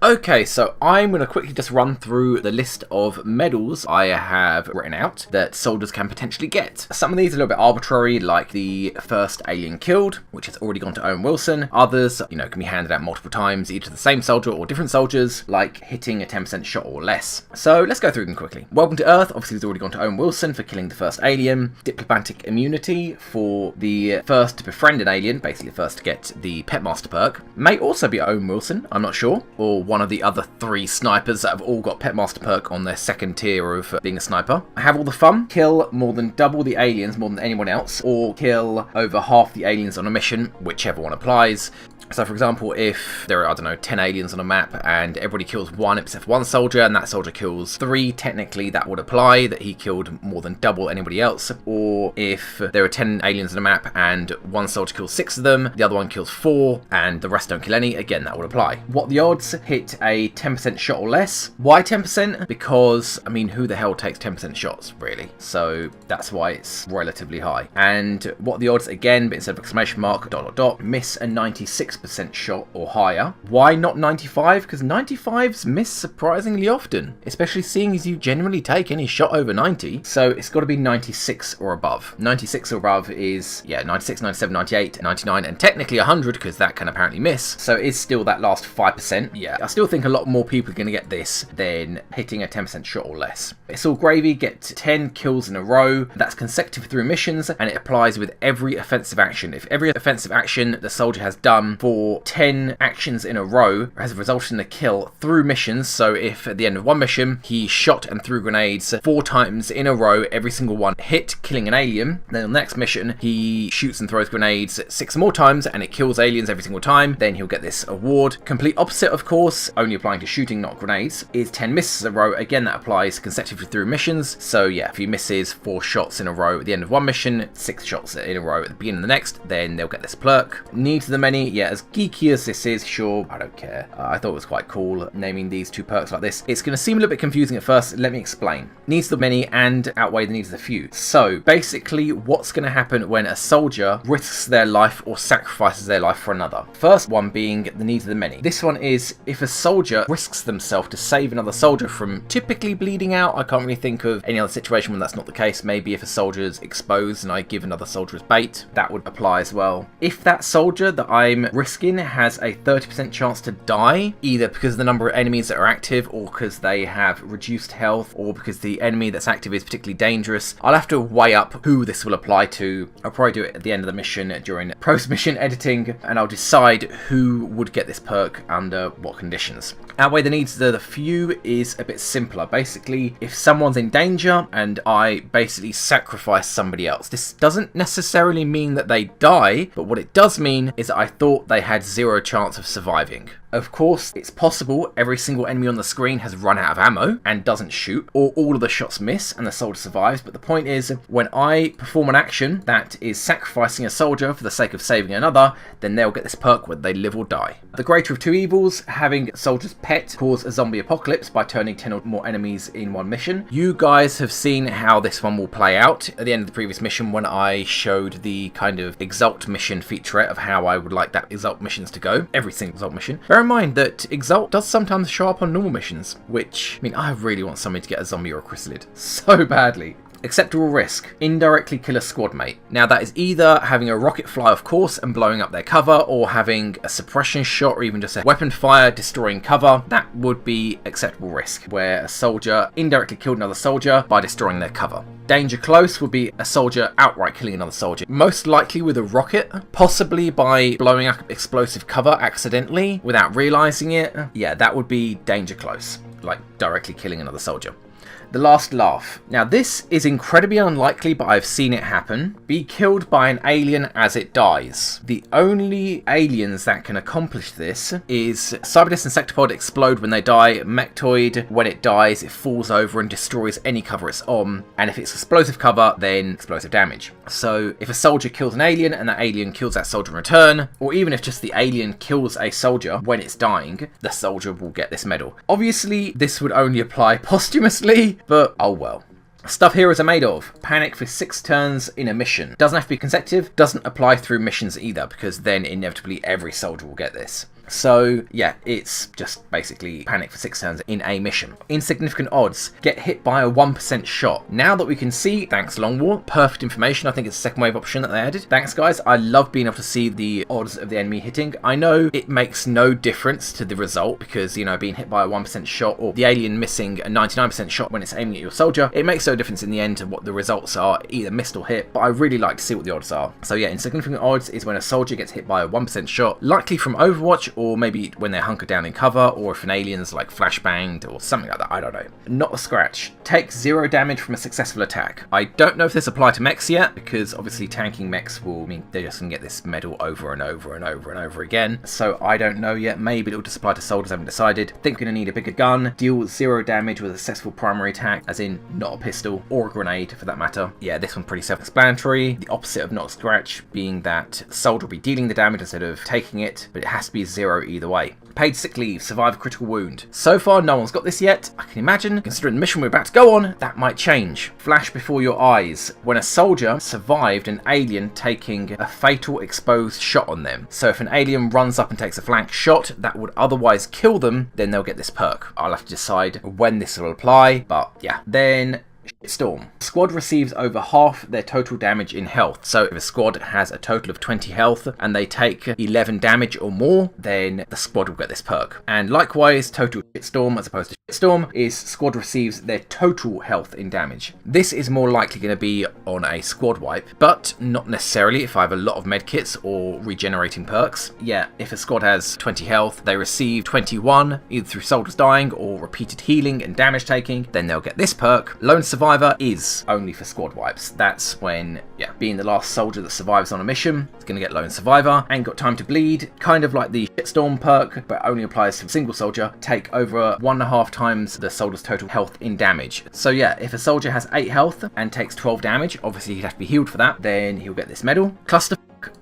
Okay, so I'm going to quickly just run through the list of medals I have written out that soldiers can potentially get. Some of these are a little bit arbitrary, like the first alien killed, which has already gone to Owen Wilson. Others, can be handed out multiple times, either to the same soldier or different soldiers, like hitting a 10% shot or less. So let's go through them quickly. Welcome to Earth, obviously has already gone to Owen Wilson for killing the first alien. Diplomatic immunity for the first to befriend an alien, basically the first to get the Petmaster perk. May also be Owen Wilson, I'm not sure, or one of the other 3 snipers that have all got Petmaster perk on their second tier of being a sniper. Have all the fun, kill more than double the aliens more than anyone else, or kill over half the aliens on a mission, whichever one applies. So for example, if there are, 10 aliens on a map and everybody kills 1 except for 1 soldier and that soldier kills 3, technically that would apply, that he killed more than double anybody else. Or if there are 10 aliens on a map and 1 soldier kills 6 of them, the other one kills 4 and the rest don't kill any, again that would apply. What the odds? Hit a 10% shot or less. Why 10%? Because, who the hell takes 10% shots, really? So that's why it's relatively high. And what the odds, again, but instead of exclamation mark, ... miss a 96% shot or higher. Why not 95? Because 95s miss surprisingly often, especially seeing as you generally take any shot over 90. So it's got to be 96 or above. 96 or above is, 96, 97, 98, 99, and technically 100 because that can apparently miss. So it's still that last 5%. Yeah, I still think a lot more people are going to get this than hitting a 10% shot or less. It's all gravy. Get 10 kills in a row. That's consecutive through missions, and it applies with every offensive action. If every offensive action the soldier has done for 10 actions in a row has resulted in a kill through missions, so if at the end of one mission he shot and threw grenades 4 times in a row, every single one hit, killing an alien, then on the next mission he shoots and throws grenades 6 more times and it kills aliens every single time, then he'll get this award. Complete opposite, of course, only applying to shooting, not grenades, is 10 misses a row. Again, that applies consecutively through missions, so yeah, if he misses 4 shots in a row at the end of one mission, 6 shots in a row at the beginning of the next, then they'll get this perk. Needs of the many, as geeky as this is, sure, I don't care. I thought it was quite cool naming these 2 perks like this. It's going to seem a little bit confusing at first. Let me explain. Needs of the many and outweigh the needs of the few. So basically, what's going to happen when a soldier risks their life or sacrifices their life for another? First one being the needs of the many. This one is if a soldier risks themselves to save another soldier from typically bleeding out. I can't really think of any other situation when that's not the case. Maybe if a soldier is exposed and I give another soldier as bait, that would apply as well. If that soldier that I'm risking has a 30% chance to die, either because of the number of enemies that are active or because they have reduced health or because the enemy that's active is particularly dangerous, I'll have to weigh up who this will apply to. I'll probably do it at the end of the mission during post-mission editing, and I'll decide who would get this perk under what conditions. Outweigh the needs of the few is a bit simpler. Basically, if someone's in danger and I basically sacrifice somebody else, this doesn't necessarily mean that they die, but what it does mean is that I thought they had 0 chance of surviving. Of course, it's possible every single enemy on the screen has run out of ammo and doesn't shoot, or all of the shots miss and the soldier survives, but the point is, when I perform an action that is sacrificing a soldier for the sake of saving another, then they'll get this perk whether they live or die. The greater of 2 evils, having soldier's pet cause a zombie apocalypse by turning 10 or more enemies in one mission. You guys have seen how this one will play out at the end of the previous mission when I showed the kind of Exalt mission featurette of how I would like that Exalt missions to go. Every single Exalt mission. Bear in mind that Exalt does sometimes show up on normal missions, which, I really want somebody to get a zombie or a chrysalid so badly. Acceptable risk. Indirectly kill a squad mate. Now that is either having a rocket fly off course and blowing up their cover, or having a suppression shot, or even just a weapon fire destroying cover. That would be acceptable risk, where a soldier indirectly killed another soldier by destroying their cover. Danger close would be a soldier outright killing another soldier, most likely with a rocket, possibly by blowing up explosive cover accidentally without realizing it. Yeah, that would be danger close, like directly killing another soldier. The last laugh. Now this is incredibly unlikely, but I've seen it happen. Be killed by an alien as it dies. The only aliens that can accomplish this is Cyberdisc and Sectopod explode when they die. Mechtoid, when it dies, it falls over and destroys any cover it's on. And if it's explosive cover, then explosive damage. So if a soldier kills an alien and that alien kills that soldier in return, or even if just the alien kills a soldier when it's dying, the soldier will get this medal. Obviously, this would only apply posthumously, but oh well. Stuff heroes are made of. Panic for 6 turns in a mission. Doesn't have to be consecutive, doesn't apply through missions either, because then inevitably every soldier will get this. So yeah, it's just basically panic for 6 turns in a mission. Insignificant odds, get hit by a 1% shot. Now that we can see, thanks Long War, perfect information. I think it's a second wave option that they added. Thanks guys, I love being able to see the odds of the enemy hitting. I know it makes no difference to the result because, you know, being hit by a 1% shot or the alien missing a 99% shot when it's aiming at your soldier, it makes no difference in the end to what the results are, either missed or hit, but I really like to see what the odds are. So yeah, insignificant odds is when a soldier gets hit by a 1% shot, likely from Overwatch, or maybe when they're hunkered down in cover, or if an alien's like flashbanged or something like that, I don't know. Not a scratch. Take 0 damage from a successful attack. I don't know if this applies to mechs yet, because obviously tanking mechs will mean they're just going to get this medal over and over and over and over again. So I don't know yet. Maybe it'll just apply to soldiers, I haven't decided. Think we're going to need a bigger gun. Deal 0 damage with a successful primary attack, as in not a pistol or a grenade for that matter. Yeah, this one's pretty self-explanatory. The opposite of not a scratch being that soldier will be dealing the damage instead of taking it, but it has to be 0 either way. Paid sick leave, survive a critical wound. So far, no one's got this yet. I can imagine, considering the mission we're about to go on, that might change. Flash before your eyes. When a soldier survived an alien taking a fatal exposed shot on them. So if an alien runs up and takes a flank shot that would otherwise kill them, then they'll get this perk. I'll have to decide when this will apply, but yeah. Then Storm. Squad receives over half their total damage in health. So if a squad has a total of 20 health and they take 11 damage or more, then the squad will get this perk. And likewise, total Shitstorm as opposed to Shitstorm is squad receives their total health in damage. This is more likely going to be on a squad wipe, but not necessarily if I have a lot of medkits or regenerating perks. Yeah, if a squad has 20 health, they receive 21 either through soldiers dying or repeated healing and damage taking, then they'll get this perk. Lone Survivor is only for squad wipes. That's when, yeah, being the last soldier that survives on a mission is going to get Lone Survivor. Ain't got time to bleed, kind of like the Shitstorm perk, but only applies to a single soldier. Take over 1.5 times the soldier's total health in damage. So yeah, if a soldier has 8 health and takes 12 damage, obviously he'd have to be healed for that, then he'll get this medal. Cluster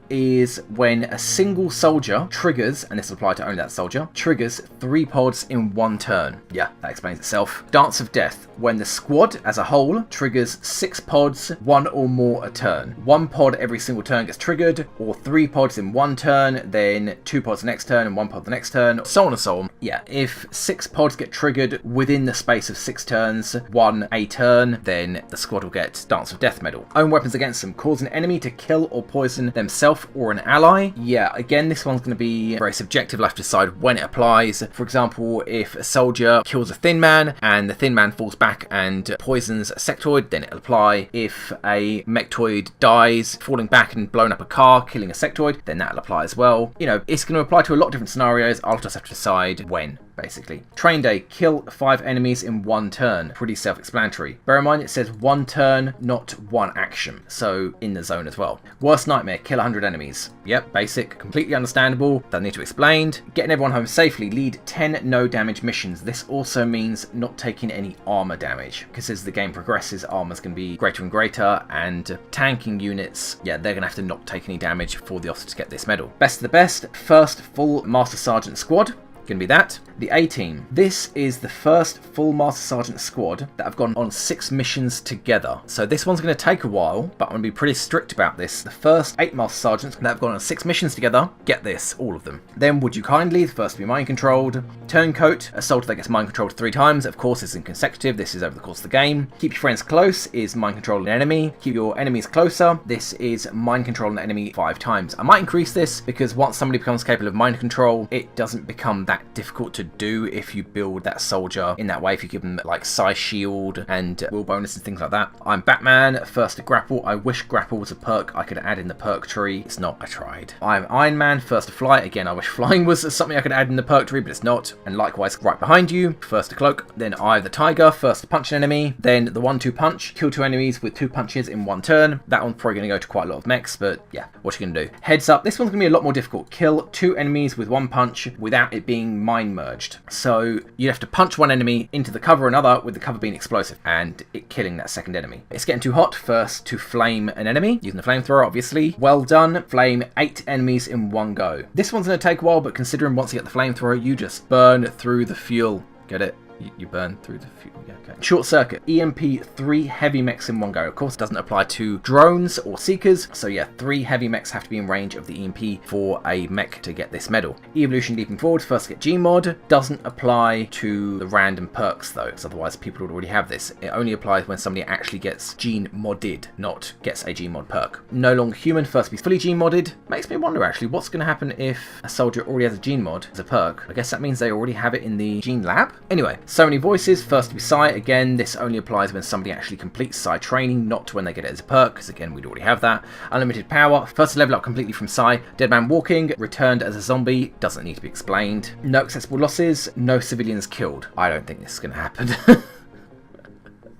is when a single soldier triggers, and this will apply to only that soldier, triggers 3 pods in 1 turn. Yeah, that explains itself. Dance of Death, when the squad as a whole triggers 6 pods, 1 or more a turn. 1 pod every single turn gets triggered, or 3 pods in 1 turn, then 2 pods the next turn and 1 pod the next turn, so on and so on. Yeah, if 6 pods get triggered within the space of 6 turns, 1 a turn, then the squad will get Dance of Death medal. Own weapons against them, cause an enemy to kill or poison themselves or an ally. Yeah, again, this one's going to be very subjective. I'll have to decide when it applies. For example, if a soldier kills a thin man and the thin man falls back and poisons a sectoid, then it'll apply. If a mechtoid dies falling back and blown up a car, killing a sectoid, then that'll apply as well. You know, it's going to apply to a lot of different scenarios. I'll just have to decide when, basically. Train Day, kill 5 enemies in 1 turn. Pretty self-explanatory. Bear in mind it says 1 turn, not 1 action. So in the zone as well. Worst Nightmare, kill 100 enemies. Yep, basic, completely understandable. Don't need to explain. Getting everyone home safely, lead 10 no damage missions. This also means not taking any armor damage, because as the game progresses, armor's going to be greater and greater, and tanking units, yeah, they're going to have to not take any damage for the officer to get this medal. Best of the best, first full Master Sergeant squad. Going to be that. The A-Team. This is the first full Master Sergeant squad that have gone on 6 missions together. So this one's going to take a while, but I'm going to be pretty strict about this. The first 8 Master Sergeants that have gone on 6 missions together, get this, all of them. Then Would You Kindly, the first to be mind controlled. Turncoat, a soldier that gets mind controlled 3 times. Of course, isn't consecutive. This is over the course of the game. Keep Your Friends Close is mind control an enemy. Keep Your Enemies Closer. This is mind control an enemy 5 times. I might increase this because once somebody becomes capable of mind control, it doesn't become that difficult to do if you build that soldier in that way, if you give them like size shield and will bonus and things like that. I'm Batman, first to grapple. I wish grapple was a perk I could add in the perk tree. It's not, I tried. I'm Iron Man, first to fly. Again, I wish flying was something I could add in the perk tree, but it's not. And likewise, right behind you, first to cloak. Then Eye of the Tiger, first to punch an enemy. Then the 1-2 punch, kill 2 enemies with 2 punches in 1 turn. That one's probably going to go to quite a lot of mechs, but yeah, what you going to do? Heads up, this one's going to be a lot more difficult. Kill 2 enemies with 1 punch without it being mind merged. So you have to punch 1 enemy into the cover of another, with the cover being explosive and it killing that second enemy. It's getting too hot. First to flame an enemy using the flamethrower, obviously. Well done. Flame 8 enemies in 1 go. This one's going to take a while, but considering once you get the flamethrower, you just burn through the fuel. Get it? You burn through the fuel. Yeah, okay. Short circuit. EMP 3 heavy mechs in one go. Of course, it doesn't apply to drones or seekers. So yeah, 3 heavy mechs have to be in range of the EMP for a mech to get this medal. Evolution leaping forward, first get Gmod. Doesn't apply to the random perks though, because otherwise people would already have this. It only applies when somebody actually gets gene modded, not gets a Gmod perk. No longer human, first be fully Gene modded. Makes me wonder actually, what's going to happen if a soldier already has a Gene mod as a perk? I guess that means they already have it in the Gene lab. Anyway, so many voices, first to be Psi. Again, this only applies when somebody actually completes Psi training, not when they get it as a perk, because again, we'd already have that. Unlimited power, first to level up completely from Psi. Dead man walking, returned as a zombie, doesn't need to be explained. No accessible losses, no civilians killed. I don't think this is going to happen.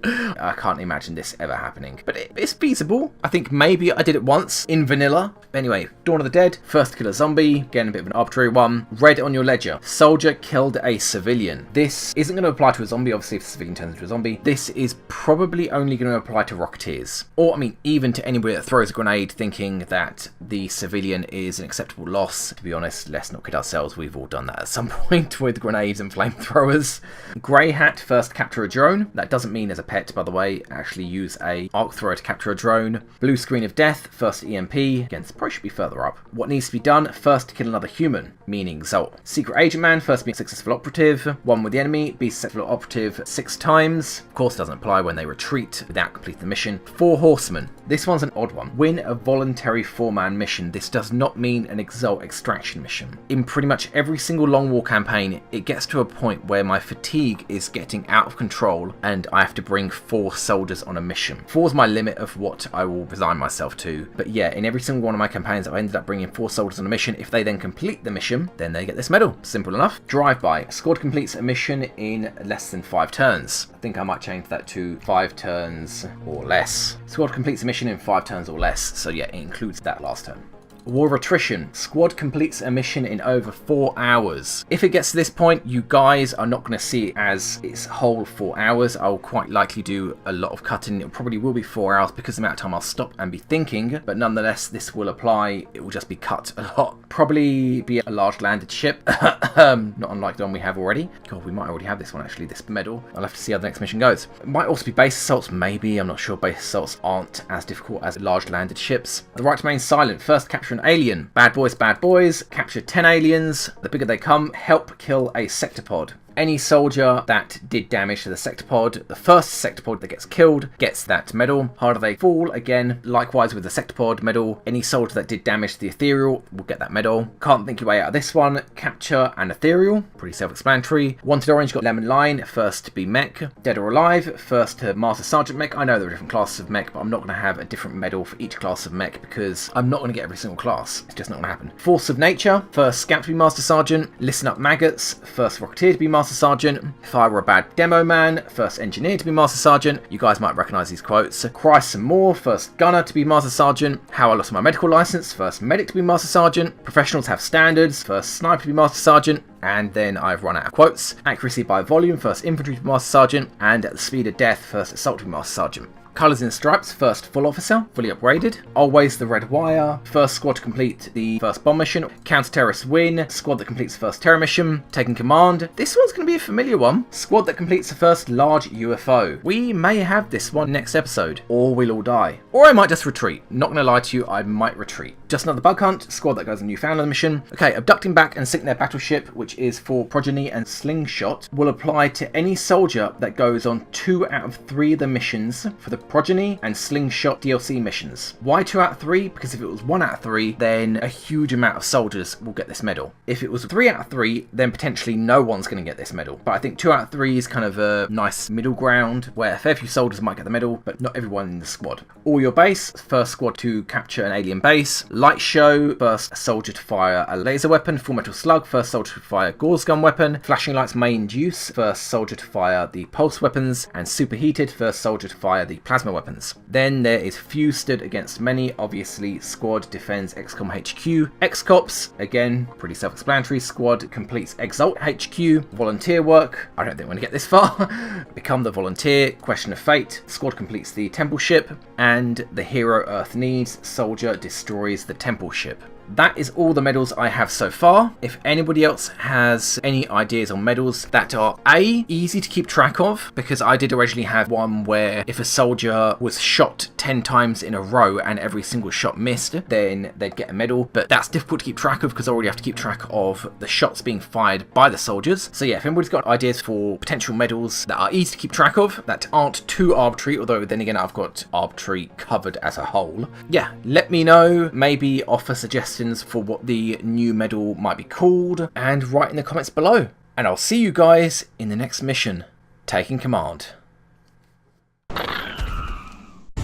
I can't imagine this ever happening, but it's feasible. I think maybe I did it once in vanilla. Anyway, Dawn of the Dead, first to kill a zombie, again a bit of an arbitrary one. Red on your ledger, soldier killed a civilian. This isn't going to apply to a zombie, obviously if a civilian turns into a zombie. This is probably only going to apply to Rocketeers, or I mean even to anybody that throws a grenade thinking that the civilian is an acceptable loss. To be honest, let's not kid ourselves, we've all done that at some point with grenades and flamethrowers. Grey Hat, first capture a drone. That doesn't mean as a pet, by the way, actually use a arc thrower to capture a drone. Blue screen of death, first EMP, again, this probably should be further up. What needs to be done? First to kill another human, meaning Xult. Secret Agent Man, first be a successful operative, one with the enemy, be successful operative 6 times. Of course, doesn't apply when they retreat without completing the mission. 4 Horsemen, this one's an odd one. Win a voluntary 4-man mission. This does not mean an Xult extraction mission. In pretty much every single Long War campaign, it gets to a point where my fatigue is getting out of control and I have to bring 4 soldiers on a mission. 4 is my limit of what I will resign myself to. But yeah, in every single one of my campaigns, I've ended up bringing 4 soldiers on a mission. If they then complete the mission, then they get this medal. Simple enough. Drive-by. Squad completes a mission in less than 5 turns. I think I might change that to 5 turns or less. Squad completes a mission in 5 turns or less. So yeah, it includes that last turn. War of Attrition. Squad completes a mission in over 4 hours. If it gets to this point, you guys are not going to see it as its whole 4 hours. I'll quite likely do a lot of cutting. It probably will be 4 hours because of the amount of time I'll stop and be thinking. But nonetheless, this will apply. It will just be cut a lot. Probably be a large landed ship. Not unlike the one we have already. God, we might already have this one actually, this medal. I'll have to see how the next mission goes. It might also be base assaults, maybe. I'm not sure. Base assaults aren't as difficult as large landed ships. The right to remain silent. First capture an alien. Bad boys, capture 10 aliens. The bigger they come, help kill a sector pod. Any soldier that did damage to the sector pod, the first sector pod that gets killed gets that medal. Harder they fall, again, likewise with the sector pod medal. Any soldier that did damage to the ethereal will get that medal. Can't think your way out of this one. Capture an ethereal, pretty self-explanatory. Wanted Orange got Lemon Line, first to be mech. Dead or Alive, first to Master Sergeant mech. I know there are different classes of mech, but I'm not going to have a different medal for each class of mech because I'm not going to get every single class. It's just not going to happen. Force of Nature, first Scout to be Master Sergeant. Listen Up Maggots, first Rocketeer to be Master Sergeant. If I were a bad demo man, first Engineer to be Master Sergeant. You guys might recognise these quotes. Cry Some More, first Gunner to be Master Sergeant. How I Lost My Medical License, first Medic to be Master Sergeant. Professionals Have Standards, first Sniper to be Master Sergeant. And then I've run out of quotes. Accuracy by Volume, first Infantry to be Master Sergeant. And at the Speed of Death, first Assault to be Master Sergeant. Colours in Stripes, first Full Officer, fully upgraded. Always the Red Wire, first squad to complete the first bomb mission. Counter-terrorist win, squad that completes the first terror mission. Taking command, this one's going to be a familiar one. Squad that completes the first large UFO. We may have this one next episode, or we'll all die. Or I might just retreat. Not going to lie to you, I might retreat. Just another bug hunt, squad that goes on Newfoundland mission. Okay, abducting back and sinking their battleship, which is for Progeny and Slingshot, will apply to any soldier that goes on 2 out of 3 of the missions for the Progeny and Slingshot DLC missions. Why 2 out of 3? Because if it was 1 out of 3, then a huge amount of soldiers will get this medal. If it was 3 out of 3, then potentially no one's going to get this medal. But I think 2 out of 3 is kind of a nice middle ground where a fair few soldiers might get the medal, but not everyone in the squad. All your base, first squad to capture an alien base. Light show, first soldier to fire a laser weapon. Full metal slug, first soldier to fire Gauze gun weapon. Flashing lights main use, first soldier to fire the pulse weapons. And superheated, first soldier to fire the plasma weapons. Then there is few stood against many, obviously squad defends XCOM HQ. XCOPS, again, pretty self-explanatory, squad completes Exalt HQ. Volunteer work, I don't think we're going to get this far. Become the volunteer, question of fate. Squad completes the temple ship, and the hero Earth needs, soldier destroys the temple ship. that is all the medals I have so far. If anybody else has any ideas on medals that are easy to keep track of, because I did originally have one where if a soldier was shot 10 times in a row and every single shot missed, then they'd get a medal, but that's difficult to keep track of because I already have to keep track of the shots being fired by the soldiers. So yeah, if anybody's got ideas for potential medals that are easy to keep track of, that aren't too arbitrary, although then again I've got arbitrary covered as a whole, yeah, let me know. Maybe offer suggestions for what the new medal might be called, and write in the comments below. And I'll see you guys in the next mission. Taking command.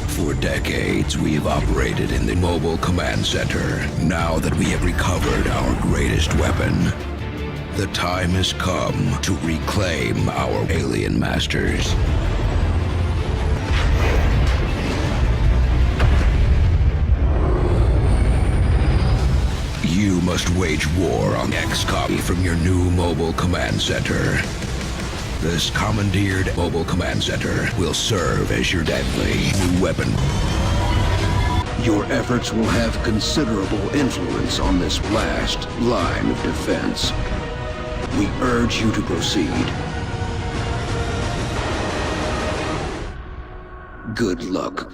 For decades, we have operated in the mobile command center. Now that we have recovered our greatest weapon, the time has come to reclaim our alien masters. You must wage war on XCOM from your new mobile command center. This commandeered mobile command center will serve as your deadly new weapon. Your efforts will have considerable influence on this last line of defense. We urge you to proceed. Good luck.